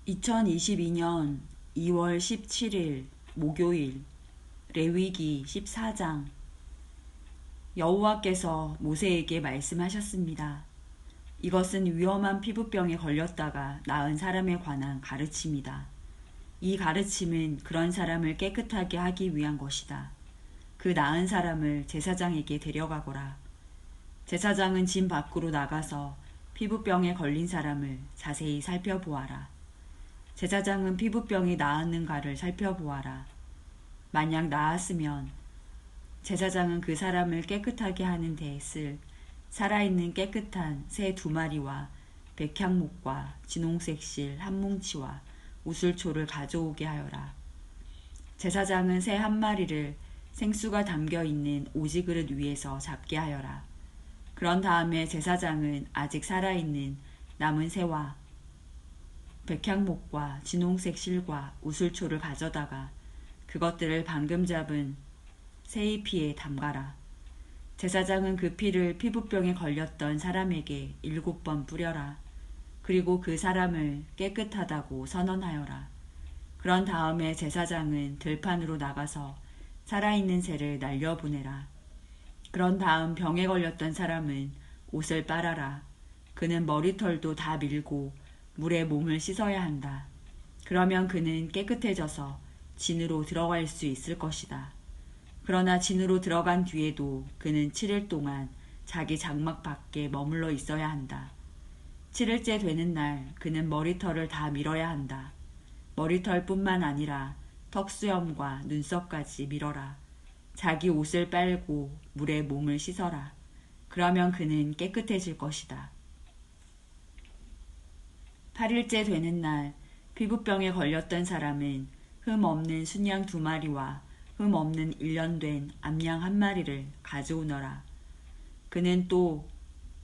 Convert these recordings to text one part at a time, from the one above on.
2022년 2월 17일 목요일 레위기 14장. 여호와께서 모세에게 말씀하셨습니다. 이것은 위험한 피부병에 걸렸다가 나은 사람에 관한 가르침이다. 이 가르침은 그런 사람을 깨끗하게 하기 위한 것이다. 그 나은 사람을 제사장에게 데려가거라. 제사장은 진 밖으로 나가서 피부병에 걸린 사람을 자세히 살펴보아라. 제사장은 피부병이 나았는가를 살펴보아라. 만약 나았으면 제사장은 그 사람을 깨끗하게 하는 데 쓸 살아있는 깨끗한 새 2마리와 백향목과 진홍색 실 1뭉치와 우슬초를 가져오게 하여라. 제사장은 새 1마리를 생수가 담겨있는 오지그릇 위에서 잡게 하여라. 그런 다음에 제사장은 아직 살아있는 남은 새와 백향목과 진홍색 실과 우슬초를 가져다가 그것들을 방금 잡은 새의 피에 담가라. 제사장은 그 피를 피부병에 걸렸던 사람에게 7번 뿌려라. 그리고 그 사람을 깨끗하다고 선언하여라. 그런 다음에 제사장은 들판으로 나가서 살아있는 새를 날려보내라. 그런 다음 병에 걸렸던 사람은 옷을 빨아라. 그는 머리털도 다 밀고 물에 몸을 씻어야 한다. 그러면 그는 깨끗해져서 진으로 들어갈 수 있을 것이다. 그러나 진으로 들어간 뒤에도 그는 7일 동안 자기 장막 밖에 머물러 있어야 한다. 7일째 되는 날 그는 머리털을 다 밀어야 한다. 머리털뿐만 아니라 턱수염과 눈썹까지 밀어라. 자기 옷을 빨고 물에 몸을 씻어라. 그러면 그는 깨끗해질 것이다. 8일째 되는 날 피부병에 걸렸던 사람은 흠 없는 순양 2마리와 흠 없는 1년 된 암양 1마리를 가져오너라. 그는 또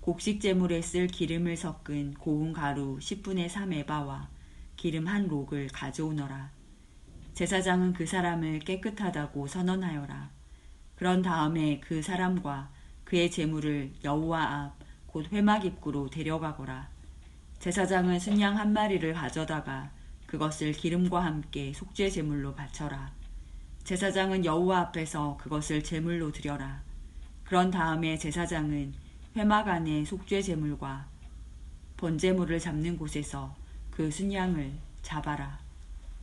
곡식 제물에 쓸 기름을 섞은 고운 가루 10분의 3 에바와 기름 1록을 가져오너라. 제사장은 그 사람을 깨끗하다고 선언하여라. 그런 다음에 그 사람과 그의 제물을 여호와 앞 곧 회막 입구로 데려가거라. 제사장은 순양 1마리를 가져다가 그것을 기름과 함께 속죄 제물로 바쳐라. 제사장은 여호와 앞에서 그것을 제물로 드려라. 그런 다음에 제사장은 회막 안에 속죄 제물과 번제물을 잡는 곳에서 그 순양을 잡아라.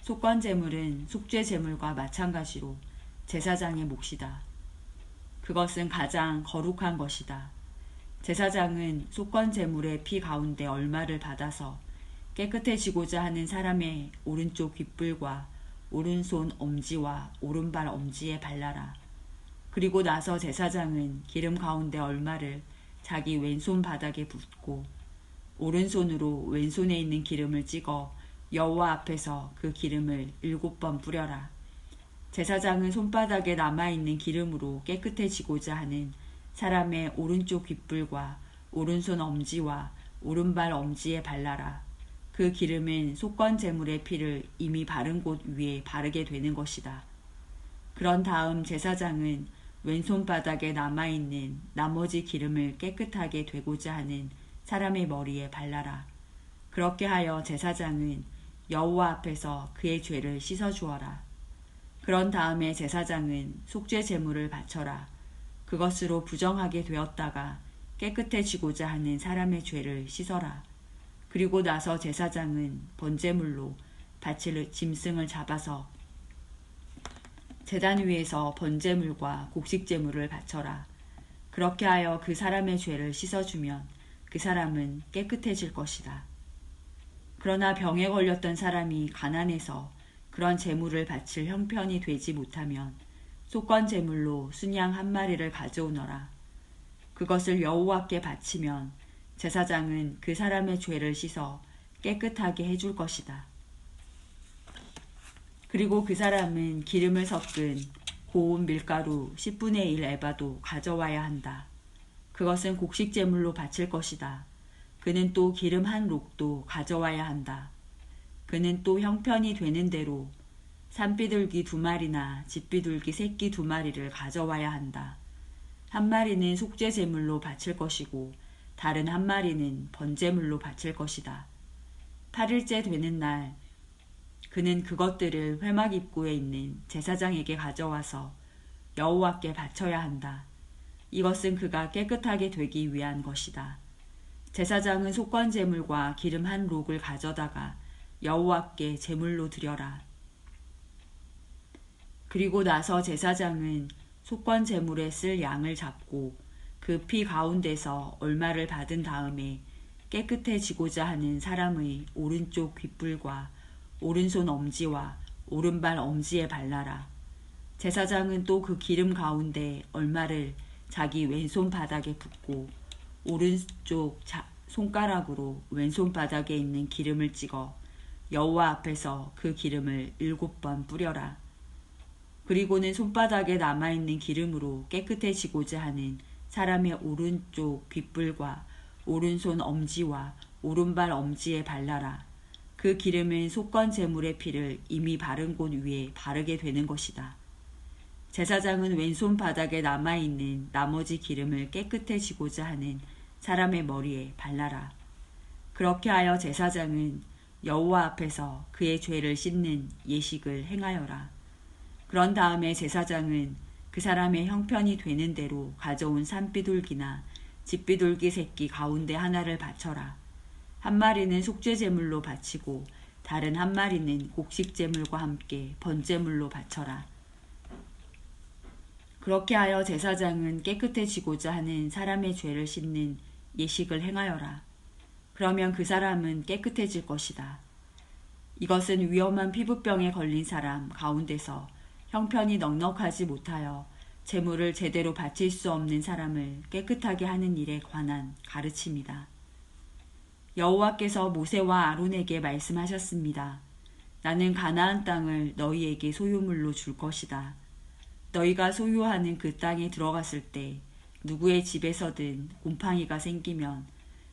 속건 제물은 속죄 제물과 마찬가지로 제사장의 몫이다. 그것은 가장 거룩한 것이다. 제사장은 속건 제물의 피 가운데 얼마를 받아서 깨끗해지고자 하는 사람의 오른쪽 귓불과 오른손 엄지와 오른발 엄지에 발라라. 그리고 나서 제사장은 기름 가운데 얼마를 자기 왼손 바닥에 붓고 오른손으로 왼손에 있는 기름을 찍어 여호와 앞에서 그 기름을 7번 뿌려라. 제사장은 손바닥에 남아있는 기름으로 깨끗해지고자 하는 사람의 오른쪽 귓불과 오른손 엄지와 오른발 엄지에 발라라. 그 기름은 속건 제물의 피를 이미 바른 곳 위에 바르게 되는 것이다. 그런 다음 제사장은 왼손 바닥에 남아있는 나머지 기름을 깨끗하게 되고자 하는 사람의 머리에 발라라. 그렇게 하여 제사장은 여호와 앞에서 그의 죄를 씻어주어라. 그런 다음에 제사장은 속죄 제물을 바쳐라. 그것으로 부정하게 되었다가 깨끗해지고자 하는 사람의 죄를 씻어라. 그리고 나서 제사장은 번제물로 바칠 짐승을 잡아서 제단 위에서 번제물과 곡식제물을 바쳐라. 그렇게 하여 그 사람의 죄를 씻어주면 그 사람은 깨끗해질 것이다. 그러나 병에 걸렸던 사람이 가난해서 그런 제물을 바칠 형편이 되지 못하면 속건 제물로 순양 1마리를 가져오너라. 그것을 여호와께 바치면 제사장은 그 사람의 죄를 씻어 깨끗하게 해줄 것이다. 그리고 그 사람은 기름을 섞은 고운 밀가루 10분의 1 에바도 가져와야 한다. 그것은 곡식 제물로 바칠 것이다. 그는 또 기름 1록도 가져와야 한다. 그는 또 형편이 되는 대로 산비둘기 2마리나 집비둘기 새끼 2마리를 가져와야 한다. 1마리는 속죄 제물로 바칠 것이고 다른 1마리는 번제물로 바칠 것이다. 8일째 되는 날 그는 그것들을 회막 입구에 있는 제사장에게 가져와서 여호와께 바쳐야 한다. 이것은 그가 깨끗하게 되기 위한 것이다. 제사장은 속건 제물과 기름 한 록을 가져다가 여호와께 제물로 드려라. 그리고 나서 제사장은 속건 제물에 쓸 양을 잡고 그 피 가운데서 얼마를 받은 다음에 깨끗해지고자 하는 사람의 오른쪽 귓불과 오른손 엄지와 오른발 엄지에 발라라. 제사장은 또 그 기름 가운데 얼마를 자기 왼손 바닥에 붓고 오른쪽 손가락으로 왼손 바닥에 있는 기름을 찍어 여호와 앞에서 그 기름을 7번 뿌려라. 그리고는 손바닥에 남아있는 기름으로 깨끗해지고자 하는 사람의 오른쪽 귓불과 오른손 엄지와 오른발 엄지에 발라라. 그 기름은 속건 제물의 피를 이미 바른 곳 위에 바르게 되는 것이다. 제사장은 왼손 바닥에 남아있는 나머지 기름을 깨끗해지고자 하는 사람의 머리에 발라라. 그렇게 하여 제사장은 여호와 앞에서 그의 죄를 씻는 예식을 행하여라. 그런 다음에 제사장은 그 사람의 형편이 되는 대로 가져온 산비둘기나 집비둘기 새끼 가운데 하나를 바쳐라. 한 마리는 속죄제물로 바치고 다른 한 마리는 곡식제물과 함께 번제물로 바쳐라. 그렇게 하여 제사장은 깨끗해지고자 하는 사람의 죄를 씻는 예식을 행하여라. 그러면 그 사람은 깨끗해질 것이다. 이것은 위험한 피부병에 걸린 사람 가운데서 형편이 넉넉하지 못하여 제물을 제대로 바칠 수 없는 사람을 깨끗하게 하는 일에 관한 가르침이다. 여호와께서 모세와 아론에게 말씀하셨습니다. 나는 가나안 땅을 너희에게 소유물로 줄 것이다. 너희가 소유하는 그 땅에 들어갔을 때 누구의 집에서든 곰팡이가 생기면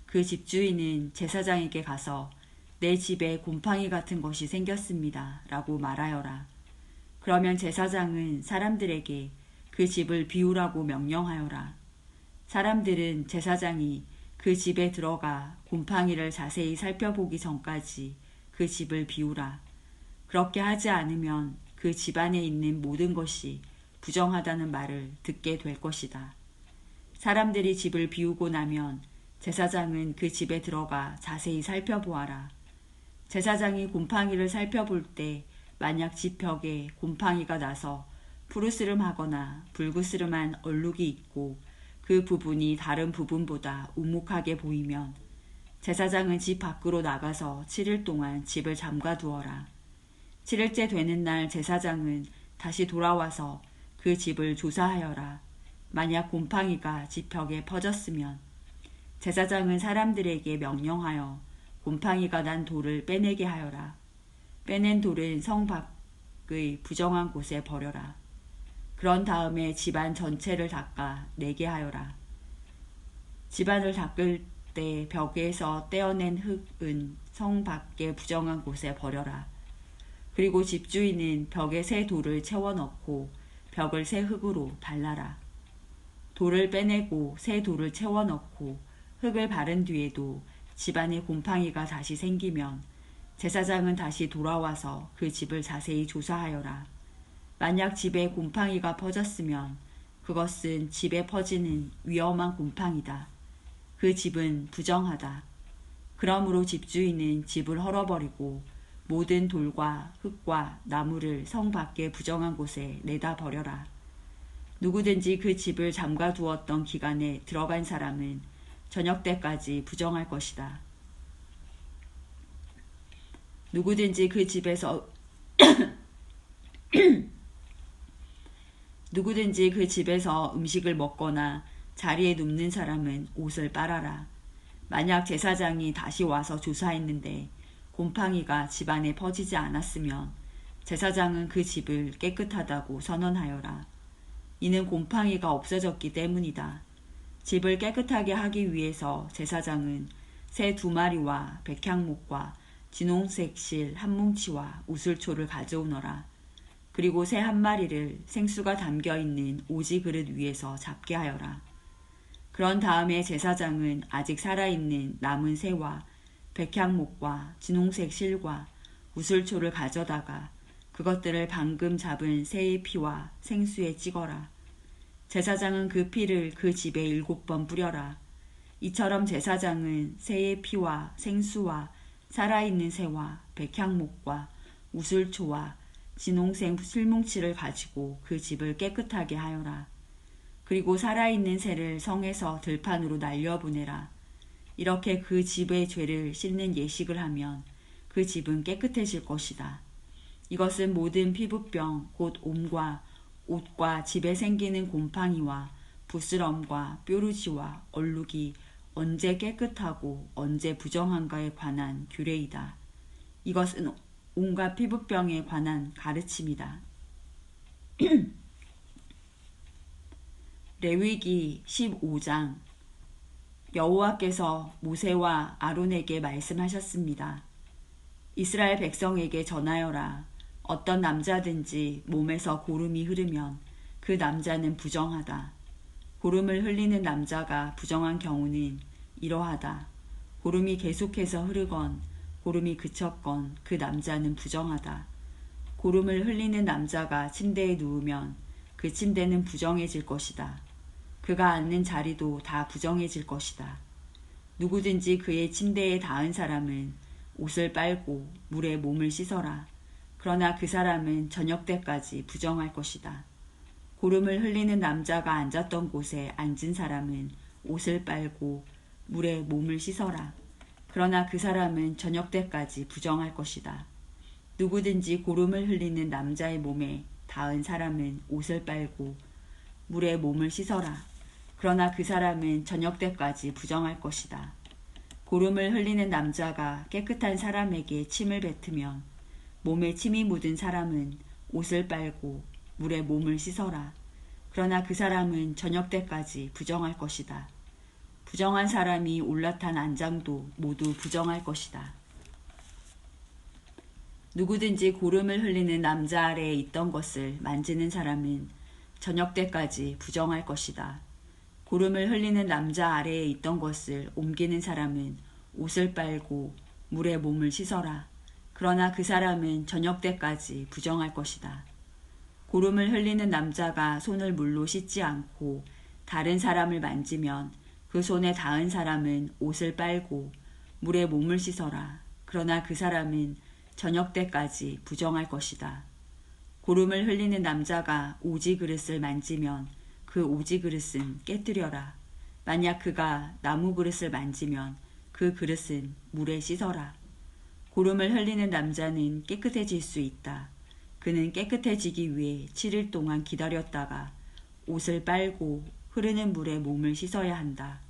그 집주인은 제사장에게 가서 내 집에 곰팡이 같은 것이 생겼습니다. 라고 말하여라. 그러면 제사장은 사람들에게 그 집을 비우라고 명령하여라. 사람들은 제사장이 그 집에 들어가 곰팡이를 자세히 살펴보기 전까지 그 집을 비우라. 그렇게 하지 않으면 그 집안에 있는 모든 것이 부정하다는 말을 듣게 될 것이다. 사람들이 집을 비우고 나면 제사장은 그 집에 들어가 자세히 살펴보아라. 제사장이 곰팡이를 살펴볼 때 만약 집 벽에 곰팡이가 나서 푸르스름하거나 붉으스름한 얼룩이 있고 그 부분이 다른 부분보다 우묵하게 보이면 제사장은 집 밖으로 나가서 7일 동안 집을 잠가두어라. 7일째 되는 날 제사장은 다시 돌아와서 그 집을 조사하여라. 만약 곰팡이가 집 벽에 퍼졌으면 제사장은 사람들에게 명령하여 곰팡이가 난 돌을 빼내게 하여라. 빼낸 돌은 성 밖의 부정한 곳에 버려라. 그런 다음에 집안 전체를 닦아 내게 하여라. 집안을 닦을 때 벽에서 떼어낸 흙은 성 밖의 부정한 곳에 버려라. 그리고 집주인은 벽에 새 돌을 채워넣고 벽을 새 흙으로 발라라. 돌을 빼내고 새 돌을 채워넣고 흙을 바른 뒤에도 집안에 곰팡이가 다시 생기면 제사장은 다시 돌아와서 그 집을 자세히 조사하여라. 만약 집에 곰팡이가 퍼졌으면 그것은 집에 퍼지는 위험한 곰팡이다. 그 집은 부정하다. 그러므로 집주인은 집을 헐어버리고 모든 돌과 흙과 나무를 성 밖의 부정한 곳에 내다 버려라. 누구든지 그 집을 잠가 두었던 기간에 들어간 사람은 저녁 때까지 부정할 것이다. 누구든지 그 집에서 음식을 먹거나 자리에 눕는 사람은 옷을 빨아라. 만약 제사장이 다시 와서 조사했는데 곰팡이가 집안에 퍼지지 않았으면 제사장은 그 집을 깨끗하다고 선언하여라. 이는 곰팡이가 없어졌기 때문이다. 집을 깨끗하게 하기 위해서 제사장은 새 2마리와 백향목과 진홍색 실 한 뭉치와 우슬초를 가져오너라. 그리고 새 1마리를 생수가 담겨있는 오지 그릇 위에서 잡게 하여라. 그런 다음에 제사장은 아직 살아있는 남은 새와 백향목과 진홍색 실과 우슬초를 가져다가 그것들을 방금 잡은 새의 피와 생수에 찍어라. 제사장은 그 피를 그 집에 7번 뿌려라. 이처럼 제사장은 새의 피와 생수와 살아있는 새와 백향목과 우슬초와 진홍색 실뭉치를 가지고 그 집을 깨끗하게 하여라. 그리고 살아있는 새를 성에서 들판으로 날려보내라. 이렇게 그 집의 죄를 씻는 예식을 하면 그 집은 깨끗해질 것이다. 이것은 모든 피부병 곧 옴과 옷과 집에 생기는 곰팡이와 부스럼과 뾰루지와 얼룩이 언제 깨끗하고 언제 부정한가에 관한 규례이다. 이것은 온갖 피부병에 관한 가르침이다. 레위기 15장. 여호와께서 모세와 아론에게 말씀하셨습니다. 이스라엘 백성에게 전하여라. 어떤 남자든지 몸에서 고름이 흐르면 그 남자는 부정하다. 고름을 흘리는 남자가 부정한 경우는 이러하다. 고름이 계속해서 흐르건 고름이 그쳤건 그 남자는 부정하다. 고름을 흘리는 남자가 침대에 누우면 그 침대는 부정해질 것이다. 그가 앉는 자리도 다 부정해질 것이다. 누구든지 그의 침대에 닿은 사람은 옷을 빨고 물에 몸을 씻어라. 그러나 그 사람은 저녁 때까지 부정할 것이다. 고름을 흘리는 남자가 앉았던 곳에 앉은 사람은 옷을 빨고 물에 몸을 씻어라. 그러나 그 사람은 저녁 때까지 부정할 것이다. 누구든지 고름을 흘리는 남자의 몸에 닿은 사람은 옷을 빨고 물에 몸을 씻어라. 그러나 그 사람은 저녁 때까지 부정할 것이다. 고름을 흘리는 남자가 깨끗한 사람에게 침을 뱉으면 몸에 침이 묻은 사람은 옷을 빨고 물에 몸을 씻어라. 그러나 그 사람은 저녁 때까지 부정할 것이다. 부정한 사람이 올라탄 안장도 모두 부정할 것이다. 누구든지 고름을 흘리는 남자 아래에 있던 것을 만지는 사람은 저녁 때까지 부정할 것이다. 고름을 흘리는 남자 아래에 있던 것을 옮기는 사람은 옷을 빨고 물에 몸을 씻어라. 그러나 그 사람은 저녁 때까지 부정할 것이다. 고름을 흘리는 남자가 손을 물로 씻지 않고 다른 사람을 만지면 그 손에 닿은 사람은 옷을 빨고 물에 몸을 씻어라. 그러나 그 사람은 저녁 때까지 부정할 것이다. 고름을 흘리는 남자가 오지 그릇을 만지면 그 오지 그릇은 깨뜨려라. 만약 그가 나무 그릇을 만지면 그 그릇은 물에 씻어라. 고름을 흘리는 남자는 깨끗해질 수 있다. 그는 깨끗해지기 위해 7일 동안 기다렸다가 옷을 빨고 흐르는 물에 몸을 씻어야 한다.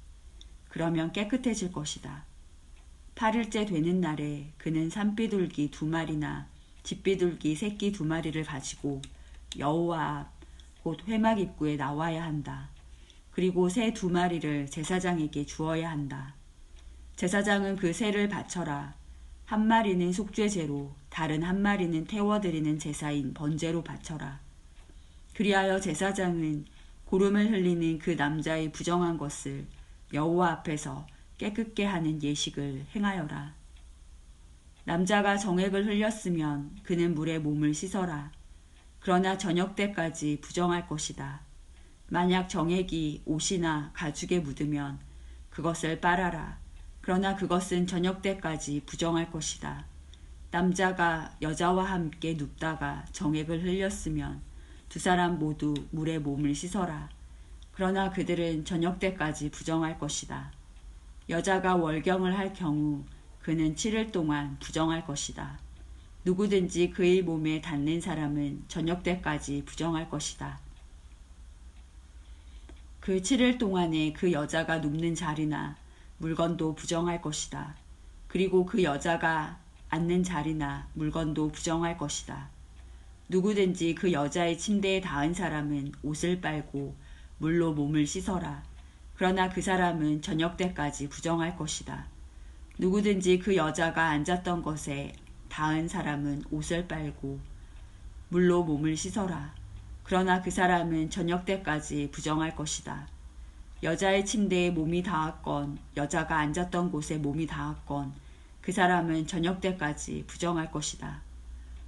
그러면 깨끗해질 것이다. 8일째 되는 날에 그는 산비둘기 2마리나 집비둘기 새끼 2마리를 가지고 여호와 앞 곧 회막 입구에 나와야 한다. 그리고 새 2마리를 제사장에게 주어야 한다. 제사장은 그 새를 바쳐라. 1마리는 속죄제로 다른 1마리는 태워드리는 제사인 번제로 바쳐라. 그리하여 제사장은 고름을 흘리는 그 남자의 부정한 것을 여호와 앞에서 깨끗게 하는 예식을 행하여라. 남자가 정액을 흘렸으면 그는 물에 몸을 씻어라. 그러나 저녁 때까지 부정할 것이다. 만약 정액이 옷이나 가죽에 묻으면 그것을 빨아라. 그러나 그것은 저녁 때까지 부정할 것이다. 남자가 여자와 함께 눕다가 정액을 흘렸으면 2사람 모두 물에 몸을 씻어라. 그러나 그들은 저녁 때까지 부정할 것이다. 여자가 월경을 할 경우 그는 7일 동안 부정할 것이다. 누구든지 그의 몸에 닿는 사람은 저녁 때까지 부정할 것이다. 그 7일 동안에 그 여자가 눕는 자리나 물건도 부정할 것이다. 그리고 그 여자가 앉는 자리나 물건도 부정할 것이다. 누구든지 그 여자의 침대에 닿은 사람은 옷을 빨고 물로 몸을 씻어라. 그러나 그 사람은 저녁 때까지 부정할 것이다. 누구든지 그 여자가 앉았던 것에 닿은 사람은 옷을 빨고 물로 몸을 씻어라. 그러나 그 사람은 저녁 때까지 부정할 것이다. 여자의 침대에 몸이 닿았건 여자가 앉았던 곳에 몸이 닿았건 그 사람은 저녁 때까지 부정할 것이다.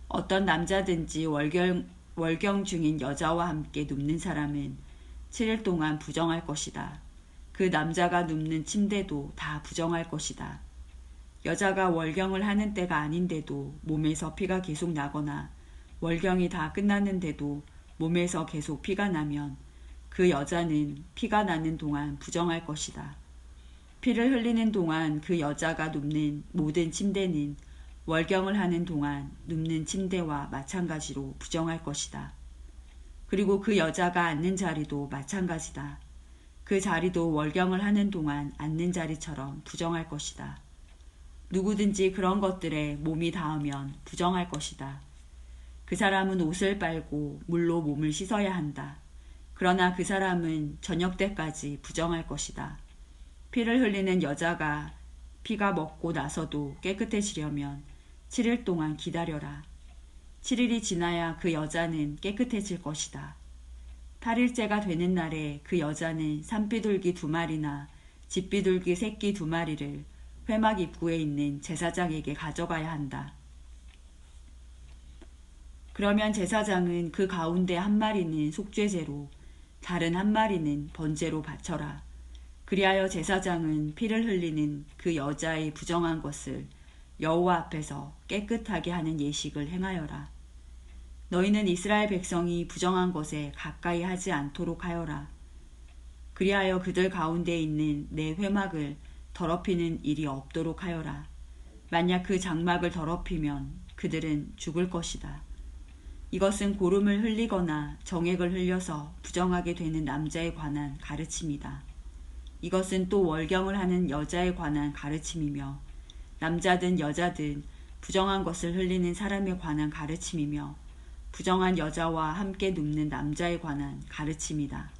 어떤 남자든지 월경 중인 여자와 함께 눕는 사람은 7일 동안 부정할 것이다. 그 남자가 눕는 침대도 다 부정할 것이다. 여자가 월경을 하는 때가 아닌데도 몸에서 피가 계속 나거나 월경이 다 끝났는데도 몸에서 계속 피가 나면 그 여자는 피가 나는 동안 부정할 것이다. 피를 흘리는 동안 그 여자가 눕는 모든 침대는 월경을 하는 동안 눕는 침대와 마찬가지로 부정할 것이다. 그리고 그 여자가 앉는 자리도 마찬가지다. 그 자리도 월경을 하는 동안 앉는 자리처럼 부정할 것이다. 누구든지 그런 것들에 몸이 닿으면 부정할 것이다. 그 사람은 옷을 빨고 물로 몸을 씻어야 한다. 그러나 그 사람은 저녁 때까지 부정할 것이다. 피를 흘리는 여자가 피가 먹고 나서도 깨끗해지려면 7일 동안 기다려라. 7일이 지나야 그 여자는 깨끗해질 것이다. 8일째가 되는 날에 그 여자는 산비둘기 2마리나 집비둘기 새끼 2마리를 회막 입구에 있는 제사장에게 가져가야 한다. 그러면 제사장은 그 가운데 1마리는 속죄제로 다른 1마리는 번제로 바쳐라. 그리하여 제사장은 피를 흘리는 그 여자의 부정한 것을 여호와 앞에서 깨끗하게 하는 예식을 행하여라. 너희는 이스라엘 백성이 부정한 것에 가까이 하지 않도록 하여라. 그리하여 그들 가운데 있는 내 회막을 더럽히는 일이 없도록 하여라. 만약 그 장막을 더럽히면 그들은 죽을 것이다. 이것은 고름을 흘리거나 정액을 흘려서 부정하게 되는 남자에 관한 가르침이다. 이것은 또 월경을 하는 여자에 관한 가르침이며 남자든 여자든 부정한 것을 흘리는 사람에 관한 가르침이며 부정한 여자와 함께 눕는 남자에 관한 가르침이다.